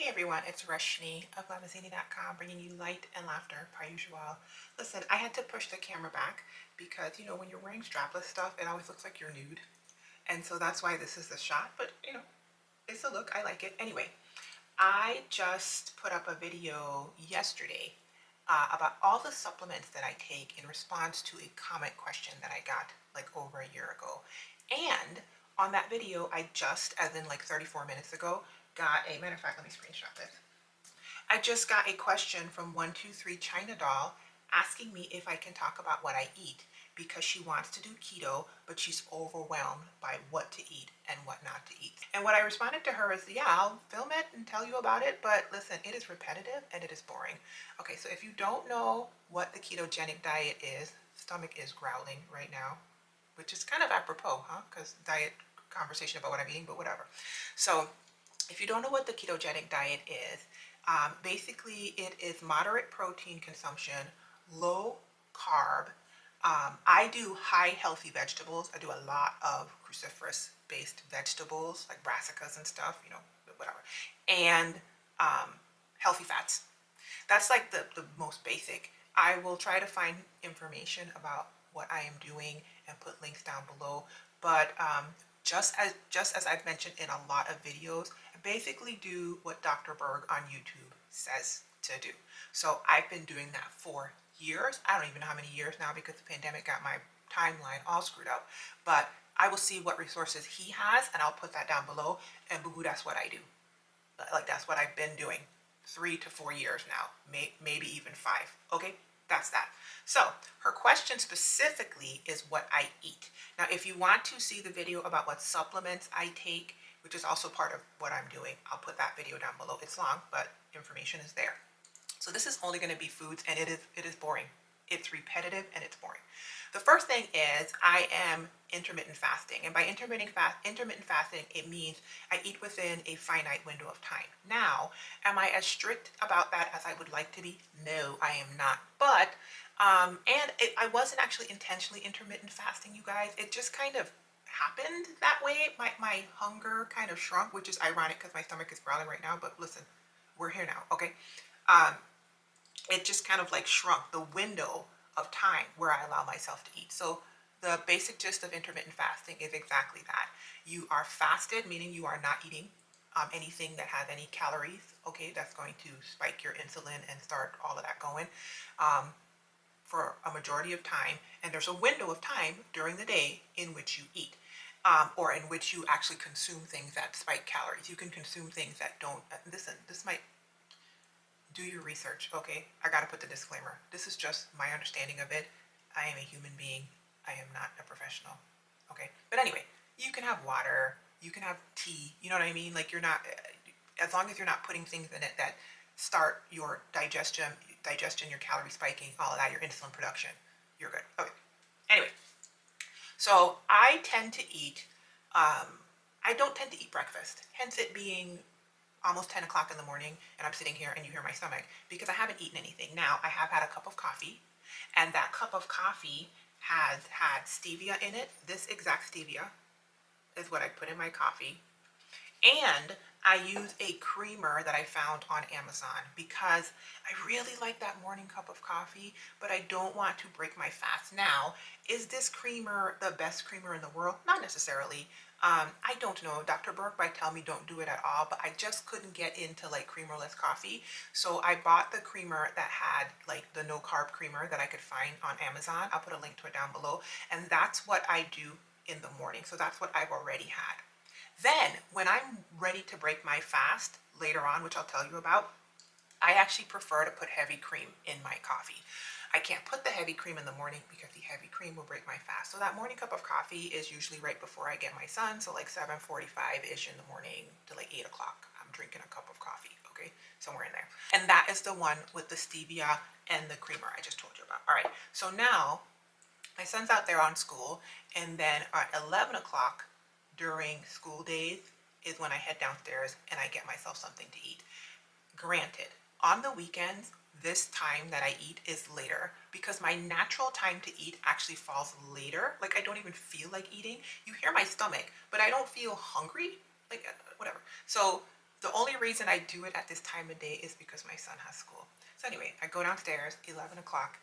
Hey everyone, it's Roshini of lemazini.com, bringing you light and laughter per usual. Listen, I had to push the camera back because, when you're wearing strapless stuff, it always looks like you're nude. And so that's why this is the shot, but, it's a look. I like it. Anyway, I just put up a video yesterday about all the supplements that I take in response to a comment question that I got like over a year ago. And on that video, I just, as in like 34 minutes ago, got a, matter of fact, let me screenshot this. I just got a question from 123 China Doll asking me if I can talk about what I eat because she wants to do keto, but she's overwhelmed by what to eat and what not to eat. And what I responded to her is, yeah, I'll film it and tell you about it, but listen, it is repetitive and it is boring. Okay, so if you don't know what the ketogenic diet is, stomach is growling right now, which is kind of apropos, huh? Because diet conversation about what I'm eating, but whatever. So if you don't know what the ketogenic diet is, basically it is moderate protein consumption, low carb. I do high healthy vegetables. I do a lot of cruciferous based vegetables like brassicas and stuff, whatever. And healthy fats. That's like the most basic. I will try to find information about what I am doing and put links down below. But just as I've mentioned in a lot of videos, I basically do what Dr. Berg on YouTube says to do. So I've been doing that for years. I don't even know how many years now because the pandemic got my timeline all screwed up. But I will see what resources he has and I'll put that down below. And boo-hoo, that's what I do. Like that's what I've been doing 3 to 4 years now, maybe even 5. Okay, that's that. So her question specifically is what I eat. Now, if you want to see the video about what supplements I take, which is also part of what I'm doing, I'll put that video down below. It's long, but information is there. So this is only going to be foods, and it is boring. It's repetitive and it's boring. The first thing is I am intermittent fasting. And by intermittent fasting, it means I eat within a finite window of time. Now, am I as strict about that as I would like to be? No, I am not. But, I wasn't actually intentionally intermittent fasting, you guys. It just kind of happened that way. My hunger kind of shrunk, which is ironic because my stomach is growling right now. But listen, we're here now, okay? It just kind of like shrunk the window of time where I allow myself to eat. So the basic gist of intermittent fasting is exactly that. You are fasted, meaning you are not eating anything that has any calories, okay? That's going to spike your insulin and start all of that going for a majority of time. And there's a window of time during the day in which you eat. Or in which you actually consume things that spike calories. You can consume things that don't. Listen, this might do your research, okay? I gotta put the disclaimer. This is just my understanding of it. I am a human being. I am not a professional, okay? But anyway, you can have water, you can have tea, you know what I mean? Like you're not, as long as you're not putting things in it that start your digestion, your calorie spiking, all of that, your insulin production, you're good. Okay. Anyway, so I tend to eat, I don't tend to eat breakfast, hence it being almost 10 o'clock in the morning and I'm sitting here and you hear my stomach because I haven't eaten anything. Now, I have had a cup of coffee and that cup of coffee has had stevia in it. This exact stevia is what I put in my coffee. And I use a creamer that I found on Amazon because I really like that morning cup of coffee, but I don't want to break my fast. Now, is this creamer the best creamer in the world? Not necessarily. I don't know. Dr. Berg might tell me don't do it at all, but I just couldn't get into like creamerless coffee. So I bought the creamer that had like the no carb creamer that I could find on Amazon. I'll put a link to it down below. And that's what I do in the morning. So that's what I've already had. Then, when I'm ready to break my fast later on, which I'll tell you about, I actually prefer to put heavy cream in my coffee. I can't put the heavy cream in the morning because the heavy cream will break my fast. So that morning cup of coffee is usually right before I get my son, so like 7:45-ish in the morning to like 8 o'clock. I'm drinking a cup of coffee, okay? Somewhere in there. And that is the one with the stevia and the creamer I just told you about. All right, so now my son's out there on school, and then at 11 o'clock, during school days is when I head downstairs and I get myself something to eat. Granted, on the weekends, this time that I eat is later because my natural time to eat actually falls later. Like I don't even feel like eating. You hear my stomach, but I don't feel hungry. Like whatever. So The only reason I do it at this time of day is because my son has school. So anyway, I go downstairs, 11 o'clock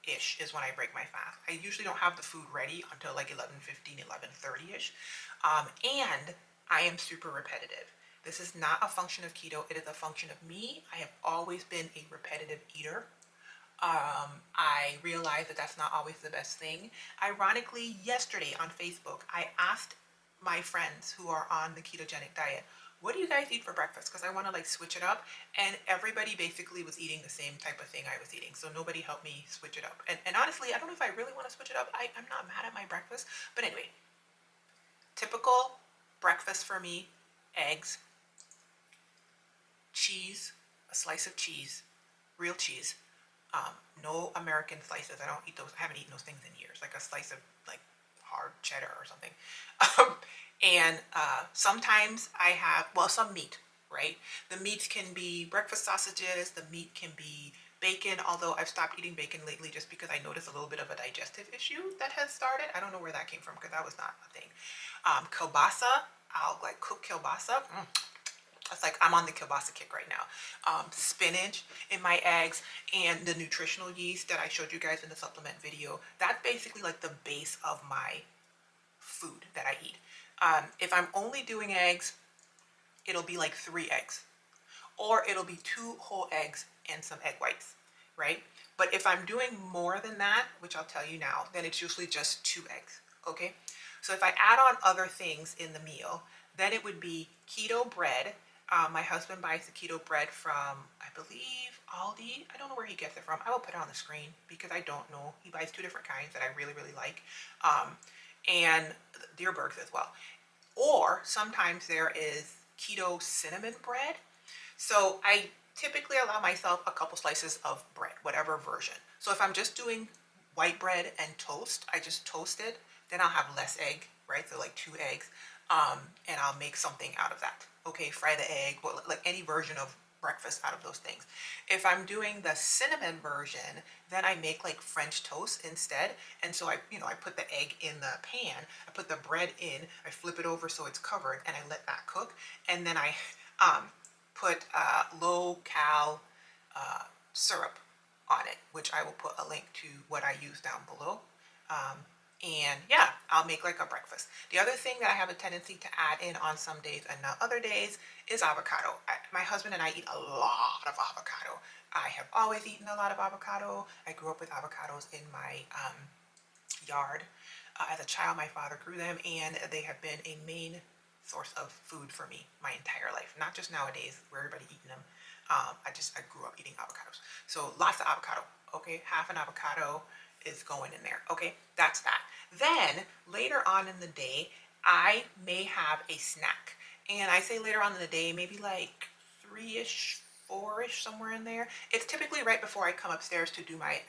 ish is when I break my fast. I usually don't have the food ready until like 11:15, 11:30 ish. And I am super repetitive. This is not a function of keto, it is a function of me. I have always been a repetitive eater. I realize that that's not always the best thing. Ironically, yesterday on Facebook, I asked my friends who are on the ketogenic diet, what do you guys eat for breakfast? Because I want to like switch it up. And everybody basically was eating the same type of thing I was eating. So nobody helped me switch it up. And honestly, I don't know if I really want to switch it up. I'm not mad at my breakfast. But anyway, typical breakfast for me, eggs, cheese, a slice of cheese, real cheese. No American slices. I don't eat those. I haven't eaten those things in years. Like a slice of like hard cheddar or something. And sometimes I have, well, some meat, right? The meats can be breakfast sausages. The meat can be bacon, although I've stopped eating bacon lately just because I noticed a little bit of a digestive issue that has started. I don't know where that came from because that was not a thing. Kielbasa, I'll like cook kielbasa. It's like I'm on the kielbasa kick right now. Spinach in my eggs and the nutritional yeast that I showed you guys in the supplement video. That's basically like the base of my food that I eat. If I'm only doing eggs, it'll be like 3 eggs. Or it'll be 2 whole eggs and some egg whites, right? But if I'm doing more than that, which I'll tell you now, then it's usually just 2 eggs, okay? So if I add on other things in the meal, then it would be keto bread. My husband buys the keto bread from, I believe, Aldi. I don't know where he gets it from. I will put it on the screen because I don't know. He buys 2 different kinds that I really, really like. And Bergs as well. Or sometimes there is keto cinnamon bread. So I typically allow myself a couple slices of bread, whatever version. So if I'm just doing white bread and toast, I just toast it. Then I'll have less egg, right? So like 2 eggs. And I'll make something out of that. Okay, fry the egg, like any version of breakfast out of those things. If I'm doing the cinnamon version, then I make like French toast instead. And so I put the egg in the pan, I put the bread in, I flip it over so it's covered, and I let that cook. And then I put low cal syrup on it, which I will put a link to what I use down below. And yeah, I'll make like a breakfast. The other thing that I have a tendency to add in on some days and not other days is avocado. My husband and I eat a lot of avocado. I have always eaten a lot of avocado. I grew up with avocados in my yard. As a child, my father grew them, and they have been a main source of food for me my entire life. Not just nowadays where everybody eating them. I grew up eating avocados. So lots of avocado. Okay, half an avocado is going in there. Okay, that's that. Then later on in the day, I may have a snack. And I say later on in the day, maybe like 3-ish, 4-ish, somewhere in there. It's typically right before I come upstairs to do my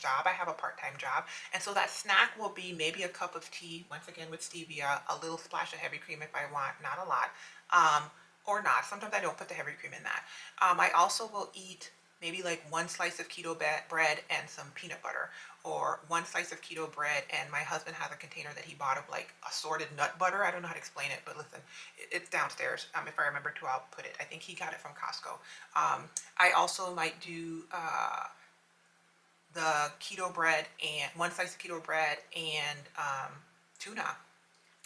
job. I have a part-time job. And so that snack will be maybe a cup of tea, once again with stevia, a little splash of heavy cream if I want, not a lot. Or not. Sometimes I don't put the heavy cream in that. I also will eat maybe like 1 slice of keto bread and some peanut butter, or 1 slice of keto bread, and my husband has a container that he bought of like assorted nut butter. I don't know how to explain it, but listen, it's downstairs. If I remember to, I'll put it. I think he got it from Costco. I also might do the keto bread and 1 slice of keto bread and tuna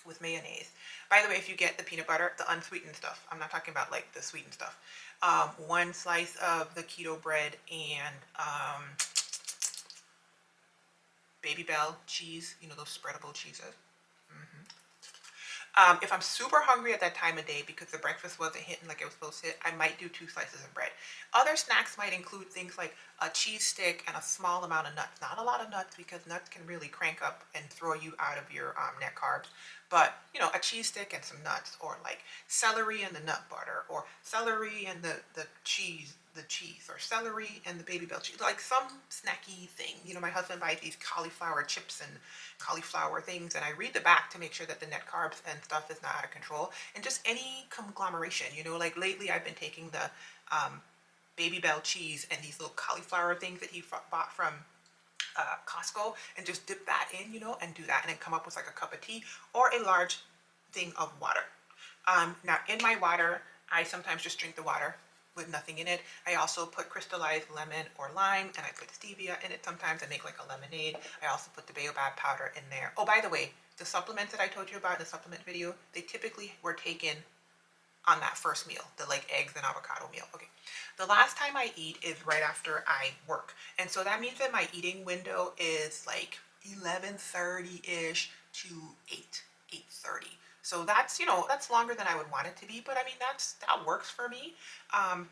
with mayonnaise. By the way, if you get the peanut butter, the unsweetened stuff, I'm not talking about like the sweetened stuff. 1 slice of the keto bread and Baby Bell cheese, those spreadable cheeses. If I'm super hungry at that time of day because the breakfast wasn't hitting like it was supposed to hit, I might do 2 slices of bread. Other snacks might include things like a cheese stick and a small amount of nuts. Not a lot of nuts because nuts can really crank up and throw you out of your net carbs. But, a cheese stick and some nuts, or like celery and the nut butter, or celery and the cheese, or celery and the Baby Bell cheese, like some snacky thing. My husband buys these cauliflower chips and cauliflower things, and I read the back to make sure that the net carbs and stuff is not out of control, and just any conglomeration. Like lately I've been taking the Baby Bell cheese and these little cauliflower things that he bought from Costco, and just dip that in, and do that, and then come up with like a cup of tea or a large thing of water. Now in my water, I sometimes just drink the water with nothing in it. I also put crystallized lemon or lime, and I put stevia in it sometimes. I make like a lemonade. I also put the baobab powder in there. Oh, by the way, the supplements that I told you about in the supplement video, they typically were taken on that first meal, the like eggs and avocado meal. Okay. The last time I eat is right after I work. And so that means that my eating window is like 11:30-ish to 8:30. So that's, that's longer than I would want it to be, but I mean, that works for me. Um,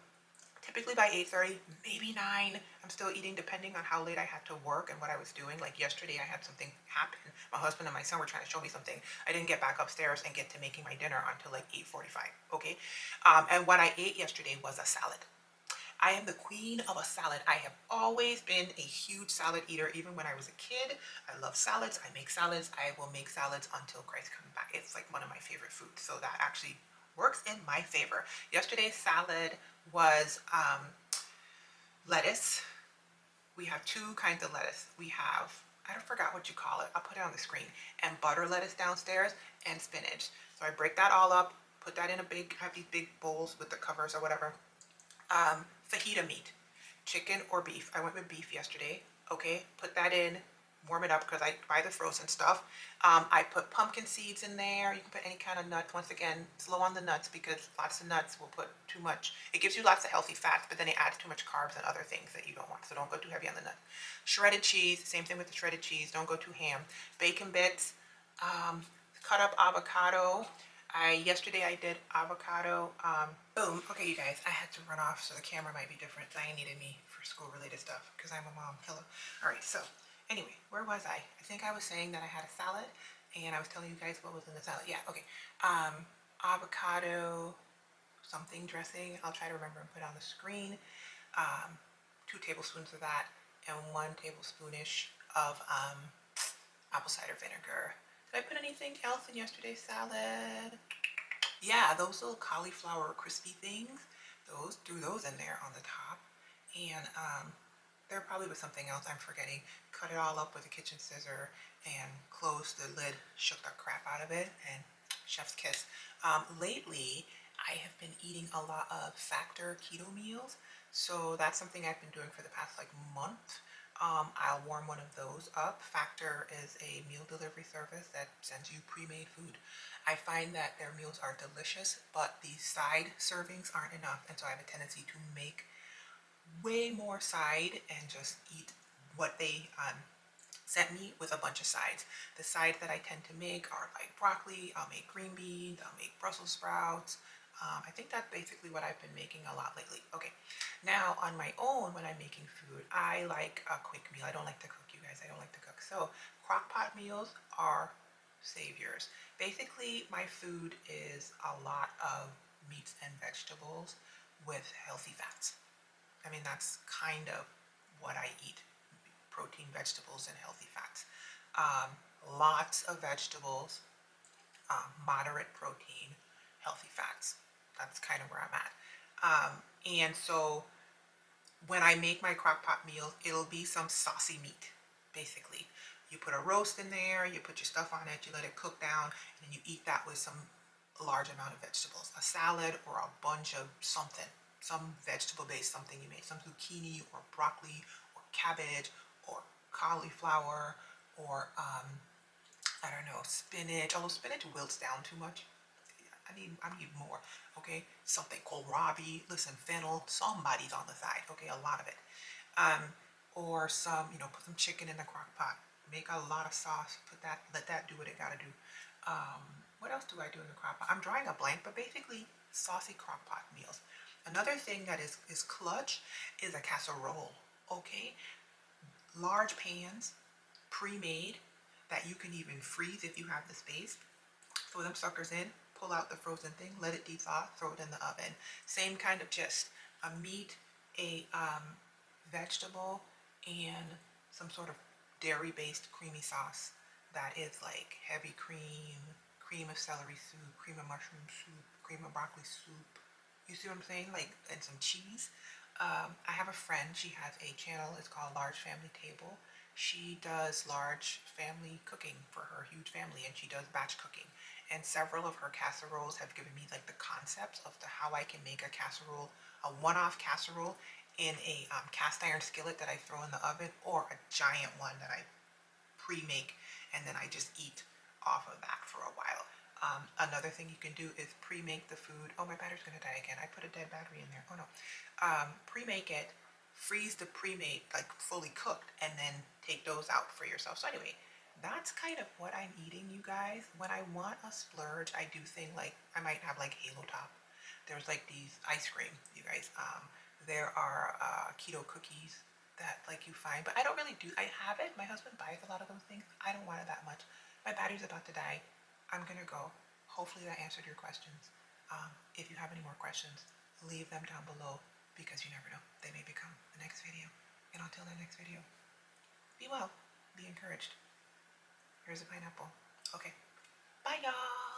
Typically by 8:30, maybe 9, I'm still eating depending on how late I had to work and what I was doing. Like yesterday I had something happen. My husband and my son were trying to show me something. I didn't get back upstairs and get to making my dinner until like 8:45, okay? And what I ate yesterday was a salad. I am the queen of a salad. I have always been a huge salad eater, even when I was a kid. I love salads. I make salads. I will make salads until Christ comes back. It's like one of my favorite foods. So that actually works in my favor. Yesterday's salad was lettuce. We have two kinds of lettuce. We have, I don't forgot what you call it. I'll put it on the screen. And butter lettuce downstairs and spinach. So I break that all up, put that in I have these big bowls with the covers or whatever. Fajita meat, chicken or beef. I went with beef yesterday. Okay, put that in, warm it up because I buy the frozen stuff. I put pumpkin seeds in there. You can put any kind of nuts. Once again, slow on the nuts because lots of nuts will put too much. It gives you lots of healthy fats, but then it adds too much carbs and other things that you don't want. So don't go too heavy on the nut. Shredded cheese, same thing with the shredded cheese. Don't go too ham. Bacon bits, cut up avocado. Yesterday I did avocado. Boom. Okay, you guys, I had to run off, so the camera might be different. Diane needed me for school-related stuff because I'm a mom. Hello. All right. So, anyway, where was I? I think I was saying that I had a salad, and I was telling you guys what was in the salad. Yeah. Okay. Avocado, something dressing. I'll try to remember and put it on the screen. 2 tablespoons of that, and 1 tablespoonish of apple cider vinegar. Did I put anything else in yesterday's salad? Yeah, those little cauliflower crispy things, threw those in there on the top. And there probably was something else I'm forgetting. Cut it all up with a kitchen scissor and closed the lid, shook the crap out of it, and chef's kiss. Lately, I have been eating a lot of Factor keto meals. So that's something I've been doing for the past like month. I'll warm one of those up. Factor is a meal delivery service that sends you pre-made food. I find that their meals are delicious, but the side servings aren't enough, and so I have a tendency to make way more side and just eat what they sent me with a bunch of sides. The sides that I tend to make are like broccoli, I'll make green beans, I'll make Brussels sprouts. I think that's basically what I've been making a lot lately. Okay, now on my own, when I'm making food, I like a quick meal. I don't like to cook, you guys. I don't like to cook. So crock pot meals are saviors. Basically, my food is a lot of meats and vegetables with healthy fats. I mean, that's kind of what I eat: protein, vegetables, and healthy fats. Lots of vegetables, moderate protein, healthy fats. That's kind of where I'm at. And so when I make my crock pot meals, it'll be some saucy meat, basically. You put a roast in there, you put your stuff on it, you let it cook down, and then you eat that with some large amount of vegetables. A salad or a bunch of something, some vegetable-based something you made, some zucchini or broccoli or cabbage or cauliflower or I don't know, spinach. Although spinach wilts down too much. I need more. Okay, something kohlrabi. Listen, fennel. Somebody's on the side. Okay, a lot of it. Or some, put some chicken in the crock pot. Make a lot of sauce. Let that do what it gotta do. What else do I do in the crock pot? I'm drawing a blank, but basically saucy crock pot meals. Another thing that is clutch is a casserole. Okay, large pans, pre-made, that you can even freeze if you have the space. Throw them suckers in, pull out the frozen thing, let it defrost, throw it in the oven. Same kind of gist. A meat, a vegetable, and some sort of dairy-based creamy sauce that is like heavy cream, cream of celery soup, cream of mushroom soup, cream of broccoli soup. You see what I'm saying? Like, and some cheese. I have a friend, she has a channel, it's called Large Family Table. She does large family cooking for her huge family, and she does batch cooking. and several of her casseroles have given me like the concepts of how I can make a casserole, a one-off casserole in a cast iron skillet that I throw in the oven, or a giant one that I pre-make and then I just eat off of that for a while. Another thing you can do is pre-make the food. Oh, my battery's gonna die again. I put a dead battery in there. Oh no. Pre-make it, freeze the pre-made, like fully cooked, and then take those out for yourself. So anyway, that's kind of what I'm eating, you guys. When I want a splurge, I do things like, I might have like Halo Top. There's like these ice cream, you guys. There are keto cookies that like you find, but I don't really do, I have it. My husband buys a lot of those things. I don't want it that much. My battery's about to die. I'm gonna go. Hopefully that answered your questions. If you have any more questions, leave them down below, because you never know. They may become the next video. And until the next video, be well, be encouraged. Here's a pineapple. Okay. Bye, y'all.